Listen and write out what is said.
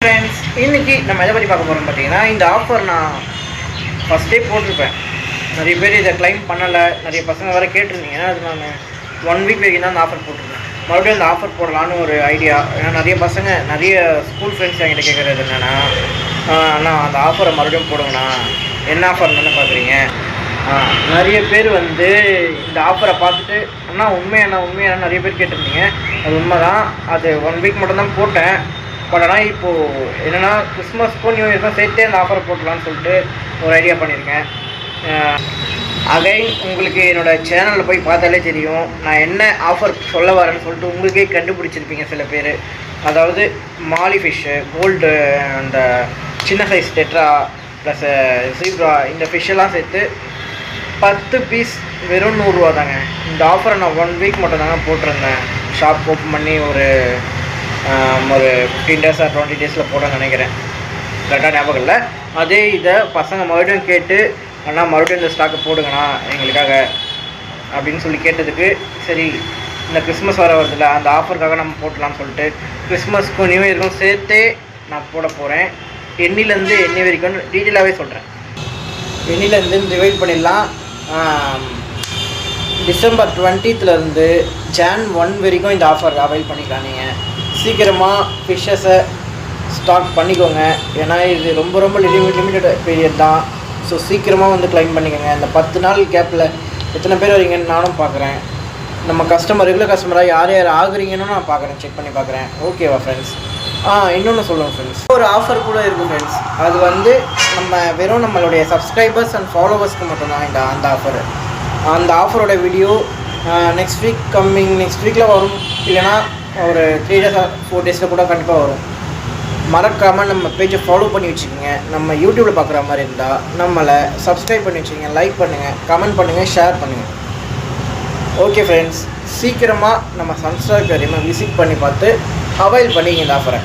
Friends, இன்றைக்கி நம்ம எதை பற்றி பார்க்க போகிறோம் பார்த்தீங்கன்னா, இந்த ஆஃபர் நான் ஃபஸ்ட்டே போட்டிருப்பேன். நிறைய பேர் இதை கிளைம் பண்ணலை, நிறைய பசங்க வேறு கேட்டிருந்தீங்க. அது நான் 1 வீக் வரைக்கும் தான் அந்த ஆஃபர் போட்டிருக்கேன். மறுபடியும் இந்த ஆஃபர் போடலான்னு ஒரு ஐடியா. ஏன்னா நிறைய பசங்க, நிறைய ஸ்கூல் ஃப்ரெண்ட்ஸ் என்கிட்ட கேட்குறது என்னென்னா, அண்ணா அந்த ஆஃபரை மறுபடியும் போடுங்கண்ணா, என்ன ஆஃபர் தானே பார்க்குறீங்க. நிறைய பேர் வந்து இந்த ஆஃபரை பார்த்துட்டு அண்ணா உண்மையான நிறைய பேர் கேட்டிருந்தீங்க. அது உண்மை தான். அது 1 வீக் மட்டும்தான் போட்டேன். பட் ஆனால் இப்போது என்னென்னா, கிறிஸ்மஸ்க்கும் நியூ இயர்க்கும் சேர்த்தே அந்த ஆஃபரை போட்டலான்னு சொல்லிட்டு ஒரு ஐடியா பண்ணியிருக்கேன். அகைன் உங்களுக்கு என்னோடய சேனலில் போய் பார்த்தாலே தெரியும் நான் என்ன ஆஃபர் சொல்ல வரேன்னு சொல்லிட்டு உங்களுக்கே கண்டுபிடிச்சிருப்பீங்க சில பேர். அதாவது மாலி ஃபிஷ்ஷு, கோல்டு, அந்த சின்ன சைஸ் டெட்ரா ப்ளஸ் ஜீப்ரா, இந்த ஃபிஷ்ஷெல்லாம் சேர்த்து 10 பீஸ் வெறும் 100 ரூபா தாங்க. இந்த ஆஃபரை நான் 1 வீக் மட்டும் தாங்க போட்டிருந்தேன். ஷாப் ஓப்பன் பண்ணி ஒரு 15 days ஆர் 20 days போட நினைக்கிறேன், கரெக்டாக ஞாபகம் இல்லை. அதே இதை பசங்க மறுபடியும் கேட்டு, அண்ணா மறுபடியும் இந்த ஸ்டாக்கை போடுங்கண்ணா எங்களுக்காக அப்படின்னு சொல்லி கேட்டதுக்கு, சரி இந்த கிறிஸ்மஸ் வர வருதில்ல, அந்த ஆஃபருக்காக நம்ம போட்டலாம்னு சொல்லிட்டு கிறிஸ்மஸ்க்கும் நியூ இயருக்கும் சேர்த்தே நான் போட போகிறேன். எண்ணிலேருந்து எண்ணி வரைக்கும் டீட்டெயிலாகவே சொல்கிறேன். எண்ணிலேருந்து டிவைட் பண்ணிடலாம். டிசம்பர் 20th ஜான் 1 வரைக்கும் இந்த ஆஃபர் அவைல் பண்ணிக்கலாம். நீங்கள் சீக்கிரமாக ஃபிஷ்ஷஸை ஸ்டாக் பண்ணிக்கோங்க. ஏன்னா இது ரொம்ப லிமிட்டட் பீரியட் தான். ஸோ சீக்கிரமாக வந்து கிளைம் பண்ணிக்கோங்க. இந்த 10 நாள் கேப்பில் எத்தனை பேர் வரீங்கன்னு நானும் பார்க்குறேன். நம்ம ரெகுலர் கஸ்டமராக யார் ஆகுறீங்கன்னு நான் பார்க்குறேன், செக் பண்ணி பார்க்குறேன். ஓகேவா ஃப்ரெண்ட்ஸ்? இன்னொன்று சொல்லுவோம் ஃப்ரெண்ட்ஸ், ஒரு ஆஃபர் கூட இருக்கும் ஃப்ரெண்ட்ஸ். அது வந்து வெறும் நம்மளுடைய சப்ஸ்கிரைபர்ஸ் அண்ட் ஃபாலோவர்ஸ்க்கு மட்டும்தான் அந்த ஆஃபர். அந்த ஆஃபரோட வீடியோ நெக்ஸ்ட் வீக்கில் வரும். இல்லைனா ஒரு 3 days or 4 days கூட கண்டிப்பாக வரும். மறக்காமல் நம்ம பேஜை ஃபாலோ பண்ணி வச்சுக்கோங்க. நம்ம யூடியூப்பில் பார்க்குற மாதிரி இருந்தால் நம்மளை சப்ஸ்கிரைப் பண்ணி வச்சுக்கோங்க, லைக் பண்ணுங்கள், கமெண்ட் பண்ணுங்கள், ஷேர் பண்ணுங்கள். ஓகே ஃப்ரெண்ட்ஸ், சீக்கிரமாக நம்ம சப்ஸ்கிரைப் வரையுமே விசிட் பண்ணி பார்த்து அவைல் பண்ணிங்க இந்த ஆஃபரை.